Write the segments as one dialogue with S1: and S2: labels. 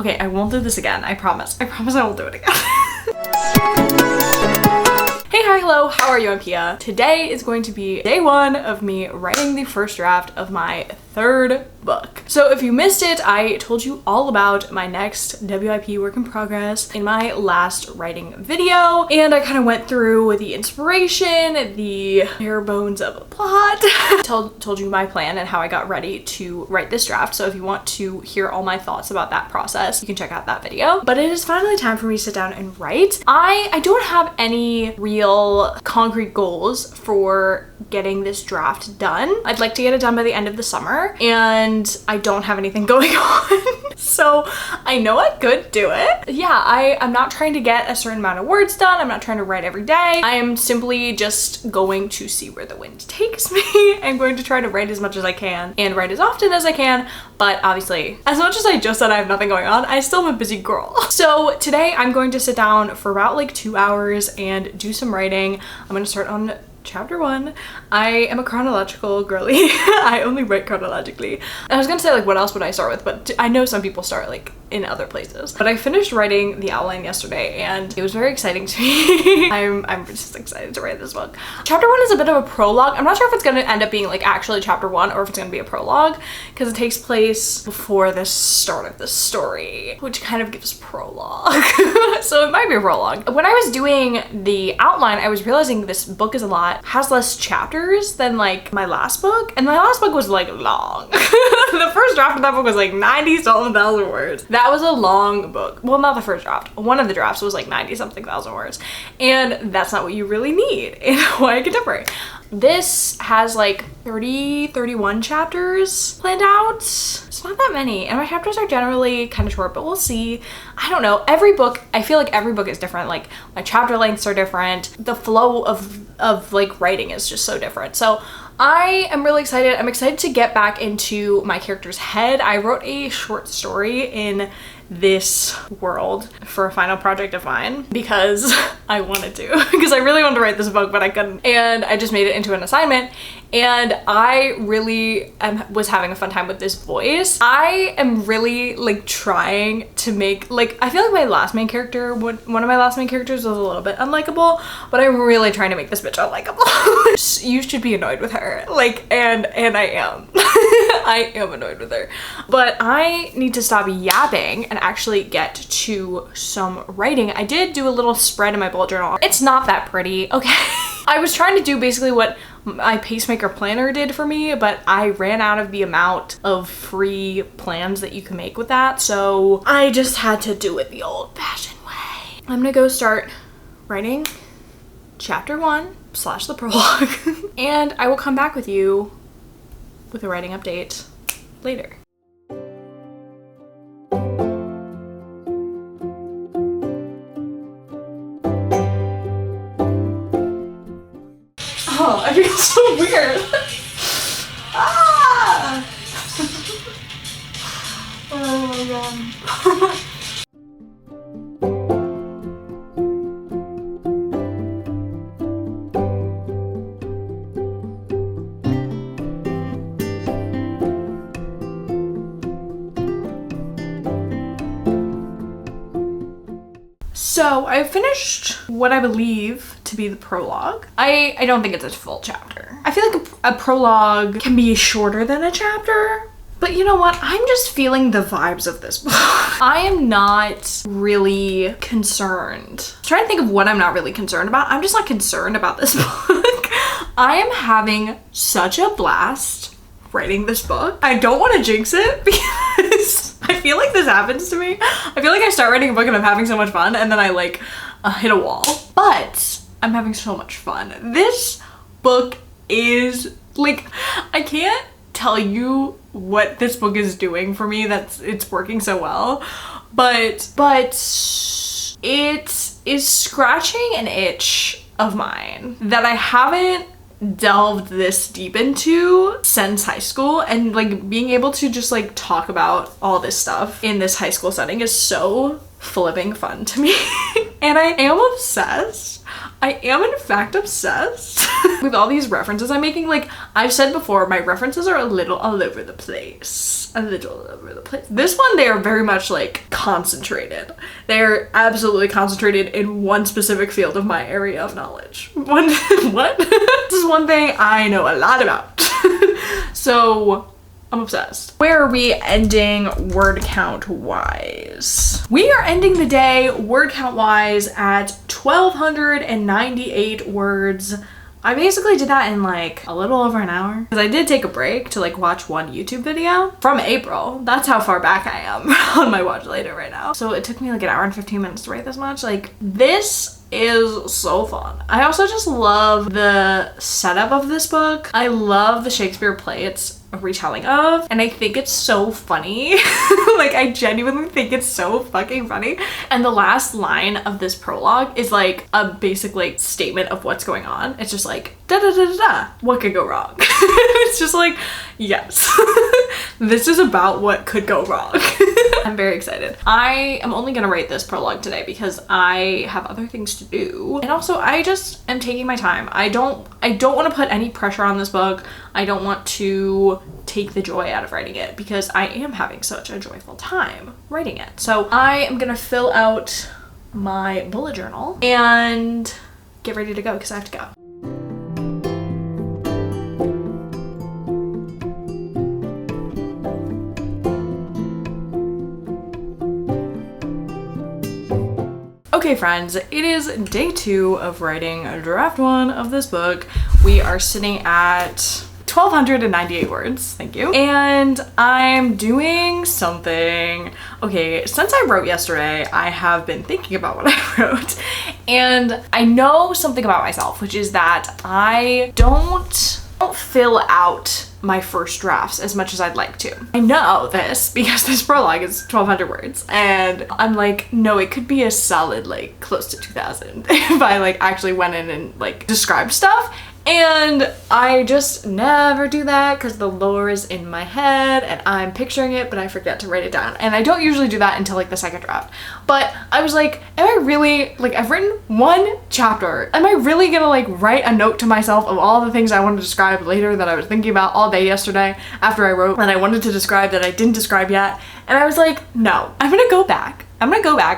S1: Okay, I won't do this again. I promise. I promise I won't do it again. Hey, hi, hello, how are you? I'm Pia. Today is going to be day one of me writing the first draft of my third book. So if you missed it, I told you all about my next WIP work in progress in my last writing video, and I kind of went through the inspiration, the bare bones of a plot, told you my plan and how I got ready to write this draft. So if you want to hear all my thoughts about that process, you can check out that video. But it is finally time for me to sit down and write. I don't have any real concrete goals for getting this draft done. I'd like to get it done by the end of the summer, and I don't have anything going on. So I know I could do it. Yeah, I'm not trying to get a certain amount of words done. I'm not trying to write every day. I am simply just going to see where the wind takes me. I'm going to try to write as much as I can and write as often as I can. But obviously, as much as I just said I have nothing going on, I still am a busy girl. So today I'm going to sit down for about like 2 hours and do some writing. I'm going to start on chapter 1. I am a chronological girly. I only write chronologically. I was gonna say like what else would I start with, but I know some people start like in other places. But I finished writing the outline yesterday and it was very exciting to me. I'm just excited to write this book. Chapter 1 is a bit of a prologue. I'm not sure if it's gonna end up being like actually chapter 1 or if it's gonna be a prologue, because it takes place before the start of the story, which kind of gives prologue. So it might be a prologue. When I was doing the outline, I was realizing this book has less chapters than like my last book, and my last book was like long. The first draft of that book was like 90-something thousand words. That was a long book. Well, not the first draft. One of the drafts was like 90-something thousand words, and that's not what you really need in YA contemporary. This has like 31 chapters planned out. It's not that many, and my chapters are generally kind of short, but we'll see. I don't know. Every book, I feel like every book is different. Like my chapter lengths are different. The flow of like writing is just so different. So I am really excited. I'm excited to get back into my character's head. I wrote a short story in this world for a final project of mine because I wanted to, because I really wanted to write this book, but I couldn't. And I just made it into an assignment, and I really was having a fun time with this voice. I am really like trying to make, like, I feel like my last main character, one of my last main characters was a little bit unlikable, but I'm really trying to make this bitch unlikable. You should be annoyed with her. Like, and I am. I am annoyed with her. But I need to stop yapping and actually get to some writing. I did do a little spread in my bullet journal. It's not that pretty, okay? I was trying to do basically what my pacemaker planner did for me, but I ran out of the amount of free plans that you can make with that, so I just had to do it the old-fashioned way. I'm gonna go start writing chapter 1 / the prologue, and I will come back with you with a writing update later. Oh, I feel so weird. Ah! Oh my god. So I finished what I believe to be the prologue. I don't think it's a full chapter. I feel like a prologue can be shorter than a chapter, but you know what? I'm just feeling the vibes of this book. I am not really concerned. I'm trying to think of what I'm not really concerned about. I'm just not concerned about this book. I am having such a blast writing this book. I don't want to jinx it because I feel like this happens to me. I feel like I start writing a book and I'm having so much fun, and then I like hit a wall. But I'm having so much fun. This book is like, I can't tell you what this book is doing for me. It's working so well, but it is scratching an itch of mine that I haven't delved this deep into since high school, and like being able to just like talk about all this stuff in this high school setting is so flipping fun to me. And I am obsessed. I am in fact obsessed with all these references I'm making. Like, I've said before, my references are a little all over the place. A little all over the place. This one, they are very much like concentrated. They're absolutely concentrated in one specific field of my area of knowledge. What? This is one thing I know a lot about. So I'm obsessed. Where are we ending word count wise? We are ending the day word count wise at 1,298 words. I basically did that in like a little over an hour because I did take a break to like watch one YouTube video from April. That's how far back I am on my watch later right now. So it took me like an hour and 15 minutes to write this much. Like, this is so fun. I also just love the setup of this book. I love the Shakespeare play it's a retelling of, and I think it's so funny. Like, I genuinely think it's so fucking funny. And the last line of this prologue is like a basic like statement of what's going on. It's just like da da da da da. What could go wrong? It's just like, yes. This is about what could go wrong. I'm very excited. I am only gonna write this prologue today because I have other things to do. And also I just am taking my time. I don't want to put any pressure on this book. I don't want to take the joy out of writing it because I am having such a joyful time writing it. So I am gonna fill out my bullet journal and get ready to go because I have to go. Okay friends, it is day 2 of writing draft 1 of this book. We are sitting at 1,298 words, thank you. And I'm doing something. Okay, since I wrote yesterday, I have been thinking about what I wrote. And I know something about myself, which is that I don't fill out my first drafts as much as I'd like to. I know this because this prologue is 1,200 words and I'm like, no, it could be a solid like close to 2,000 if I like actually went in and like described stuff. And I just never do that because the lore is in my head and I'm picturing it, but I forget to write it down. And I don't usually do that until like the second draft. But I was like, am I really, like, I've written 1 chapter. Am I really gonna like write a note to myself of all the things I want to describe later that I was thinking about all day yesterday after I wrote that I wanted to describe that I didn't describe yet? And I was like, no, I'm gonna go back.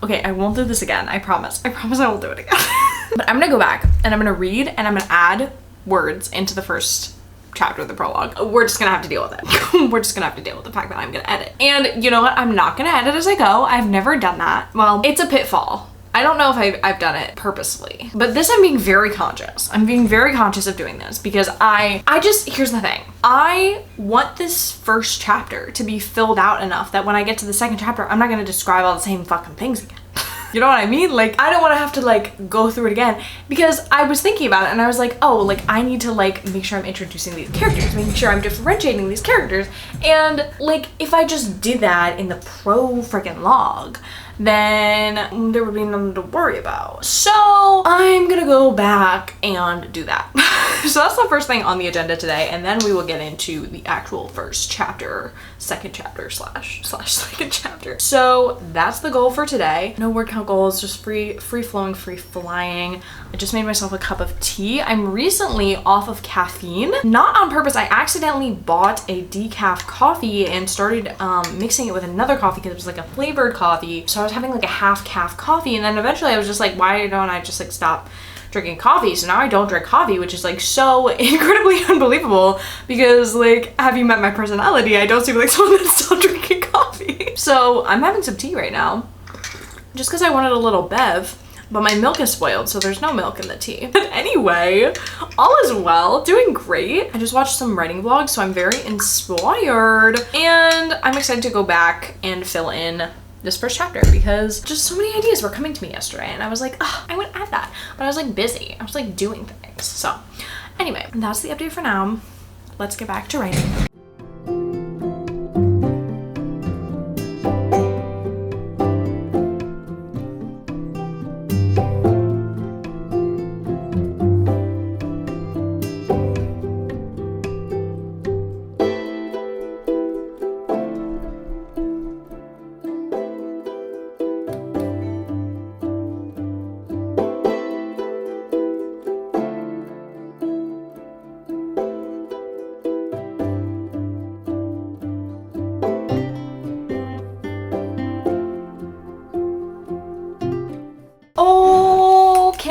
S1: Okay, I won't do this again. I promise. I promise I won't do it again. But I'm gonna go back and I'm gonna read and I'm gonna add words into the first chapter of the prologue. We're just gonna have to deal with it. We're just gonna have to deal with the fact that I'm gonna edit. And you know what? I'm not gonna edit as I go. I've never done that. Well, it's a pitfall. I don't know if I've done it purposefully, but this I'm being very conscious. I'm being very conscious of doing this because here's the thing. I want this first chapter to be filled out enough that when I get to the second chapter, I'm not gonna describe all the same fucking things again. You know what I mean? Like, I don't want to have to like go through it again because I was thinking about it and I was like, oh, like I need to like make sure I'm introducing these characters, making sure I'm differentiating these characters. And like, if I just did that in the freaking log, then there would be nothing to worry about. So I'm gonna go back and do that. So that's the first thing on the agenda today, and then we will get into the actual first chapter, second chapter slash second chapter. So that's the goal for today. No word count goals, just free flowing, free flying. I just made myself a cup of tea. I'm recently off of caffeine, not on purpose. I accidentally bought a decaf coffee and started mixing it with another coffee because it was like a flavored coffee. So I was having like a half calf coffee, and then eventually I was just like, why don't I just like stop drinking coffee? So now I don't drink coffee, which is like so incredibly unbelievable because like, have you met my personality? I don't seem like someone that's still drinking coffee. So I'm having some tea right now just because I wanted a little bev, but my milk is spoiled, so there's no milk in the tea. But anyway, all is well, doing great. I just watched some writing vlogs, so I'm very inspired and I'm excited to go back and fill in this first chapter because just so many ideas were coming to me yesterday and I was like, oh, I would add that, but I was like busy. I was like doing things. So anyway, that's the update for now. Let's get back to writing.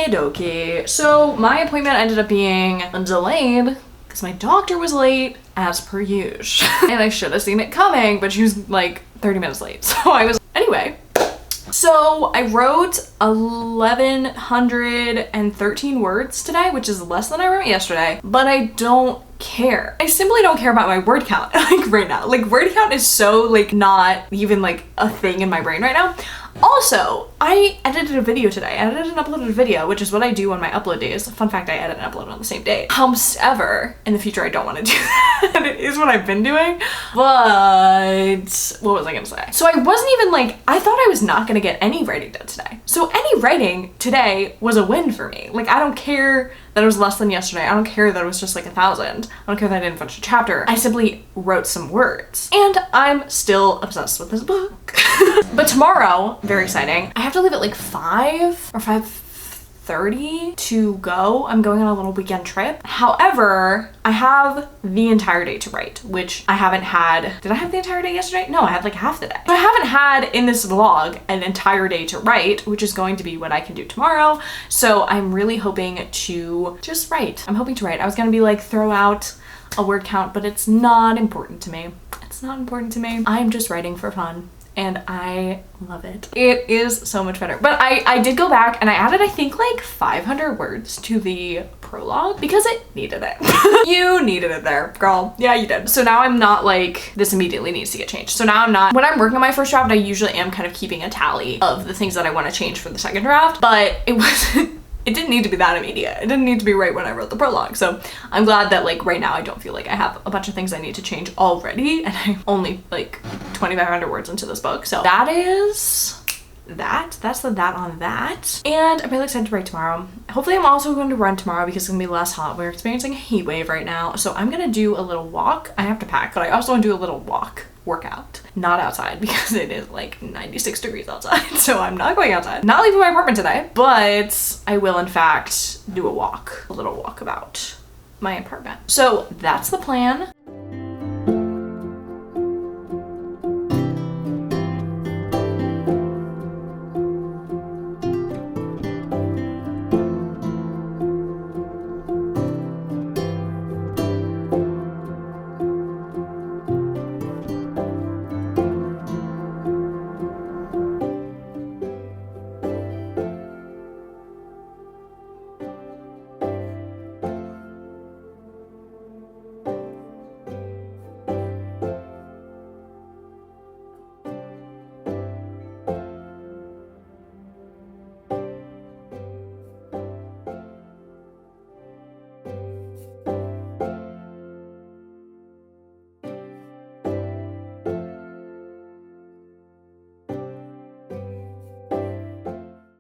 S1: Okie dokie. So my appointment ended up being delayed because my doctor was late as per usual. And I should have seen it coming, but she was like 30 minutes late. So I was, anyway. So I wrote 1,113 words today, which is less than I wrote yesterday, but I don't care. I simply don't care about my word count like right now. Like word count is so like not even like a thing in my brain right now. Also, I edited a video today. I edited and uploaded a video, which is what I do on my upload days. Fun fact, I edit and upload on the same day. However, in the future, I don't want to do that. It is what I've been doing. But what was I gonna say? So I wasn't even like, I thought I was not gonna get any writing done today. So any writing today was a win for me. Like I don't care that it was less than yesterday. I don't care that it was just like 1,000. I don't care that I didn't finish a chapter. I simply wrote some words. And I'm still obsessed with this book. But tomorrow, very exciting, I have to leave at like 5 or 5:30 to go. I'm going on a little weekend trip. However, I have the entire day to write, which I haven't had. Did I have the entire day yesterday? No, I had like half the day. So I haven't had in this vlog an entire day to write, which is going to be what I can do tomorrow. So I'm really hoping to just write. I'm hoping to write. I was gonna be like throw out a word count, but it's not important to me. It's not important to me. I'm just writing for fun. And I love it. It is so much better. But I did go back and I added, I think like 500 words to the prologue because it needed it. You needed it there, girl. Yeah, you did. So now I'm not like, this immediately needs to get changed. So now I'm not, when I'm working on my first draft, I usually am kind of keeping a tally of the things that I want to change for the second draft, but it wasn't, it didn't need to be that immediate. It didn't need to be right when I wrote the prologue. So I'm glad that like right now I don't feel like I have a bunch of things I need to change already, and I'm only like 2,500 words into this book. So that is that. That's the that on that. And I'm really excited to write tomorrow. Hopefully I'm also going to run tomorrow because it's gonna be less hot. We're experiencing a heat wave right now. So I'm gonna do a little walk. I have to pack, but I also want to do a little workout, not outside because it is like 96 degrees outside. So I'm not going outside, not leaving my apartment today, but I will in fact do a little walk about my apartment. So that's the plan.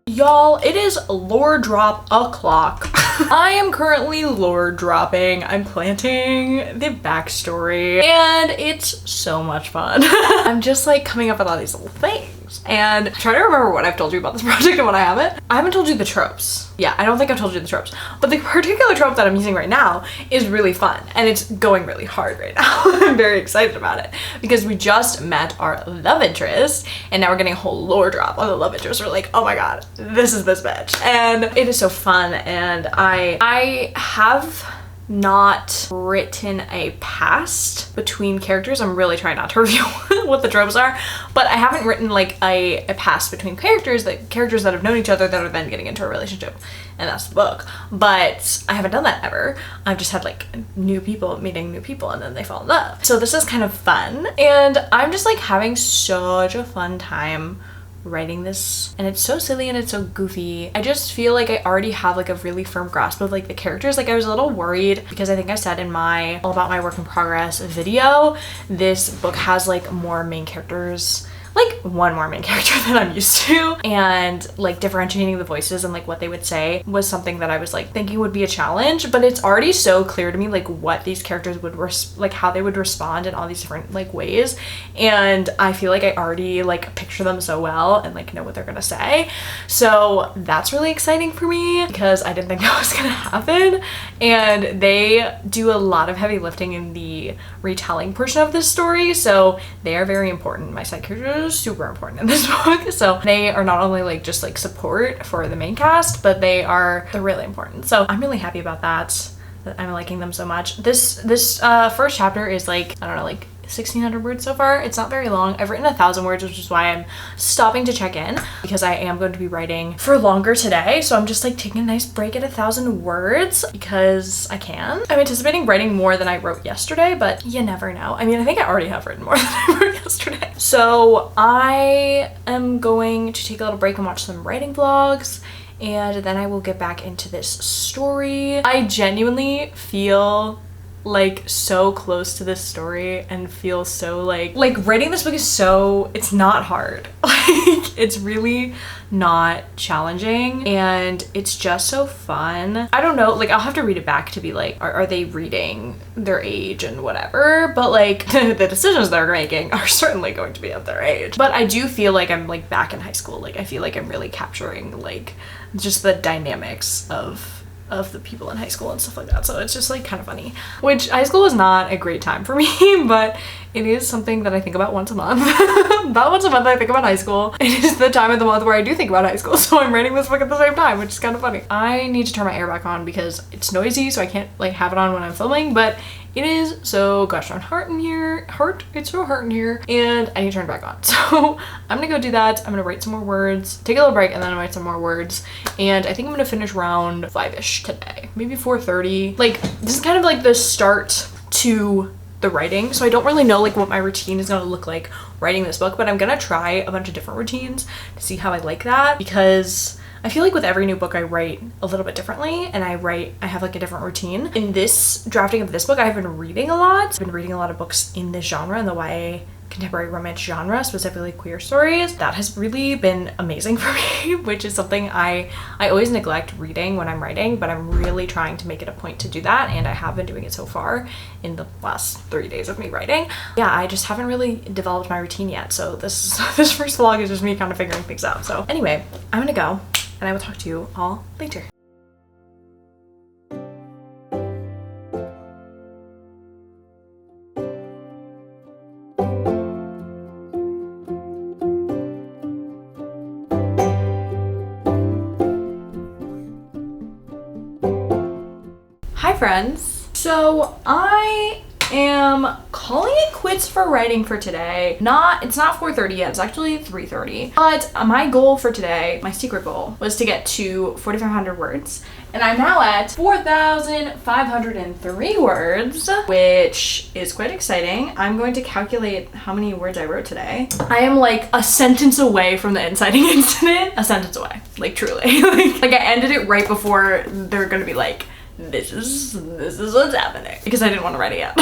S1: Y'all, it is lore drop o'clock. I am currently lore dropping. I'm planting the backstory and it's so much fun. I'm just like coming up with all these little things and trying to remember what I've told you about this project and what I haven't. I haven't told you the tropes. Yeah, I don't think I've told you the tropes, but the particular trope that I'm using right now is really fun and it's going really hard right now. I'm very excited about it because we just met our love interest and now we're getting a whole lore drop on the love interest. We're like, oh my god, this is this bitch. And it is so fun, and I have not written a past between characters. I'm really trying not to reveal what the tropes are, but I haven't written like a past between characters that have known each other that are then getting into a relationship, and that's the book. But I haven't done that ever. I've just had like new people meeting new people and then they fall in love. So this is kind of fun, and I'm just like having such a fun time writing this, and it's so silly and it's so goofy. I just feel like I already have like a really firm grasp of like the characters. Like I was a little worried because I think I said in my all about my work in progress video, this book has like more main characters, like one more main character than I'm used to, and like differentiating the voices and like what they would say was something that I was like thinking would be a challenge, but it's already so clear to me like what these characters would like how they would respond in all these different like ways, and I feel like I already like picture them so well and like know what they're gonna say. So that's really exciting for me because I didn't think that was gonna happen, and they do a lot of heavy lifting in the retelling portion of this story, so they are very important. My side characters are super important in this book. So they are not only like just like support for the main cast, but they're really important. So I'm really happy about that I'm liking them so much. This first chapter is like, I don't know, like 1,600 words so far. It's not very long. I've written 1,000 words, which is why I'm stopping to check in, because I am going to be writing for longer today. So I'm just like taking a nice break at 1,000 words because I can. I'm anticipating writing more than I wrote yesterday, but you never know. I mean, I think I already have written more than I wrote yesterday. So I am going to take a little break and watch some writing vlogs, and then I will get back into this story. I genuinely feel like so close to this story and feel so like writing this book is so, it's not hard. Like it's really not challenging and it's just so fun. I don't know, like I'll have to read it back to be like, are they reading their age and whatever, but like the decisions they're making are certainly going to be of their age. But I do feel like I'm like back in high school. Like I feel like I'm really capturing like just the dynamics of the people in high school and stuff like that. So it's just like kind of funny, which high school was not a great time for me, but it is something that I think about once a month. About once a month I think about high school. It is the time of the month where I do think about high school, so I'm writing this book at the same time, which is kind of funny. I need to turn my air back on because it's noisy, so I can't like have it on when I'm filming, but it is so gosh darn hot in here. It's so hot in here, and I need to turn it back on. So I'm gonna go do that. I'm gonna write some more words, take a little break, and then I'll write some more words. And I think I'm gonna finish around 5-ish today, maybe 4:30. Like this is kind of like the start to the writing, so I don't really know like what my routine is gonna look like writing this book, but I'm gonna try a bunch of different routines to see how I like that, because I feel like with every new book I write a little bit differently, and I have like a different routine. In this drafting of this book, I've been reading a lot. I've been reading a lot of books in this genre, in the YA contemporary romance genre, specifically queer stories. That has really been amazing for me, which is something I always neglect reading when I'm writing, but I'm really trying to make it a point to do that, and I have been doing it so far in the last 3 days of me writing. Yeah, I just haven't really developed my routine yet, so this first vlog is just me kind of figuring things out. So anyway, I'm gonna go, and I will talk to you all later. Hi friends. So I am calling it quits for writing for today. It's not 4:30 yet, it's actually 3:30. But my goal for today, my secret goal, was to get to 4,500 words. And I'm now at 4,503 words, which is quite exciting. I'm going to calculate how many words I wrote today. I am like a sentence away from the inciting incident. A sentence away, like truly. like I ended it right before they're gonna be like, this is what's happening, because I didn't want to write it yet.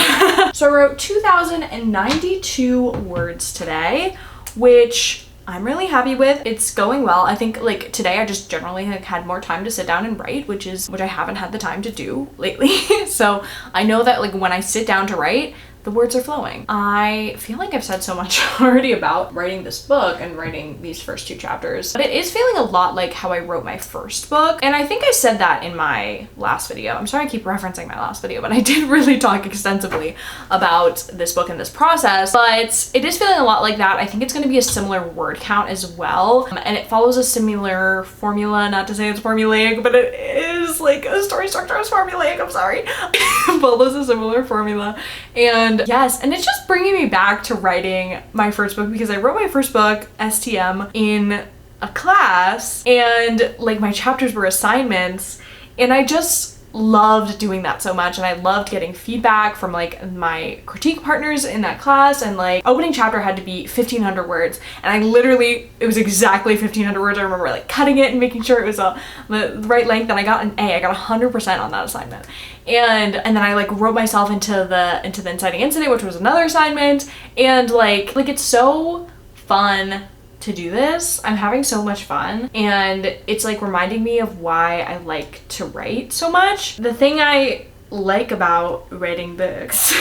S1: So I wrote 2,092 words today, which I'm really happy with. It's going well. I think like today I just generally had more time to sit down and write, which I haven't had the time to do lately. So I know that like when I sit down to write, the words are flowing. I feel like I've said so much already about writing this book and writing these first 2 chapters, but it is feeling a lot like how I wrote my first book. And I think I said that in my last video. I'm sorry I keep referencing my last video, but I did really talk extensively about this book and this process, but it is feeling a lot like that. I think it's gonna be a similar word count as well. And it follows a similar formula, not to say it's formulaic, but it is like a story structure is formulaic, I'm sorry. It follows a similar formula. And yes, and it's just bringing me back to writing my first book, because I wrote my first book, STM, in a class, and like my chapters were assignments, and I just loved doing that so much, and I loved getting feedback from like my critique partners in that class. And like opening chapter had to be 1,500 words, and I literally, it was exactly 1,500 words. I remember like cutting it and making sure it was the right length, and I got an A. I got 100% on that assignment. And then I like wrote myself into the inciting incident, which was another assignment, and like it's so fun to do this. I'm having so much fun, and it's like reminding me of why I like to write so much. The thing I like about writing books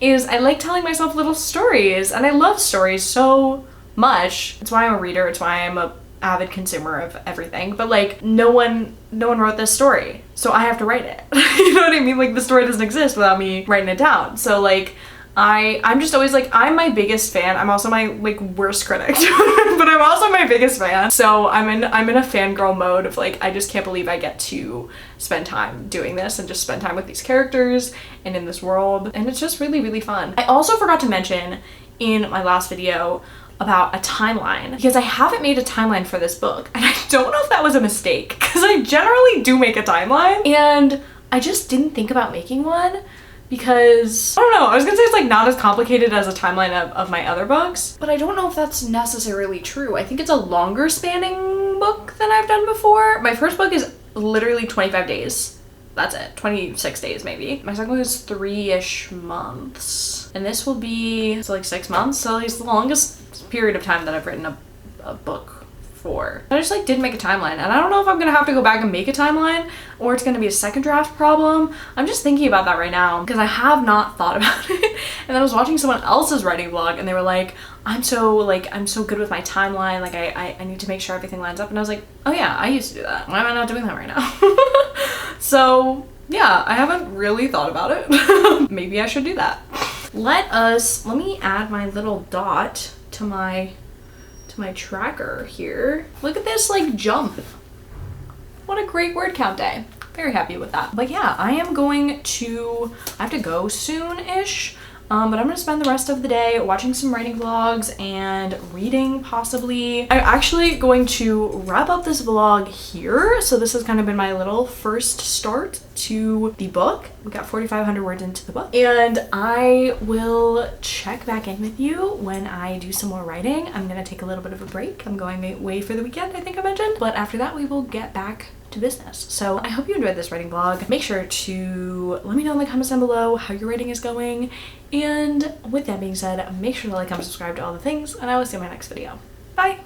S1: is I like telling myself little stories, and I love stories so much. It's why I'm a reader, it's why I'm a avid consumer of everything, but like no one wrote this story, so I have to write it. You know what I mean? Like the story doesn't exist without me writing it down. So like I'm just always like, I'm my biggest fan. I'm also my like worst critic, but I'm also my biggest fan. So I'm in a fangirl mode of like, I just can't believe I get to spend time doing this and just spend time with these characters and in this world. And it's just really, really fun. I also forgot to mention in my last video about a timeline, because I haven't made a timeline for this book, and I don't know if that was a mistake, because I generally do make a timeline and I just didn't think about making one. Because, I don't know, I was gonna say it's like not as complicated as a timeline of my other books, but I don't know if that's necessarily true. I think it's a longer spanning book than I've done before. My first book is literally 25 days. That's it, 26 days maybe. My second book is 3-ish months. And this will be, so like 6 months, so it's the longest period of time that I've written a book for. I just like didn't make a timeline, and I don't know if I'm gonna have to go back and make a timeline or it's gonna be a second draft problem. I'm just thinking about that right now because I have not thought about it. And then I was watching someone else's writing vlog and they were like, I'm so good with my timeline, like I need to make sure everything lines up, and I was like, oh yeah, I used to do that. Why am I not doing that right now? So yeah, I haven't really thought about it. Maybe I should do that. Let me add my little dot to my tracker here. Look at this like jump. What a great word count day. Very happy with that. But yeah, I have to go soon-ish. But I'm gonna spend the rest of the day watching some writing vlogs and reading possibly. I'm actually going to wrap up this vlog here. So this has kind of been my little first start to the book. We got 4,500 words into the book. And I will check back in with you when I do some more writing. I'm gonna take a little bit of a break. I'm going away for the weekend, I think I mentioned. But after that, we will get back to business. So I hope you enjoyed this writing vlog. Make sure to let me know in the comments down below how your writing is going. And with that being said, make sure to like, comment, subscribe to all the things, and I will see you in my next video. Bye!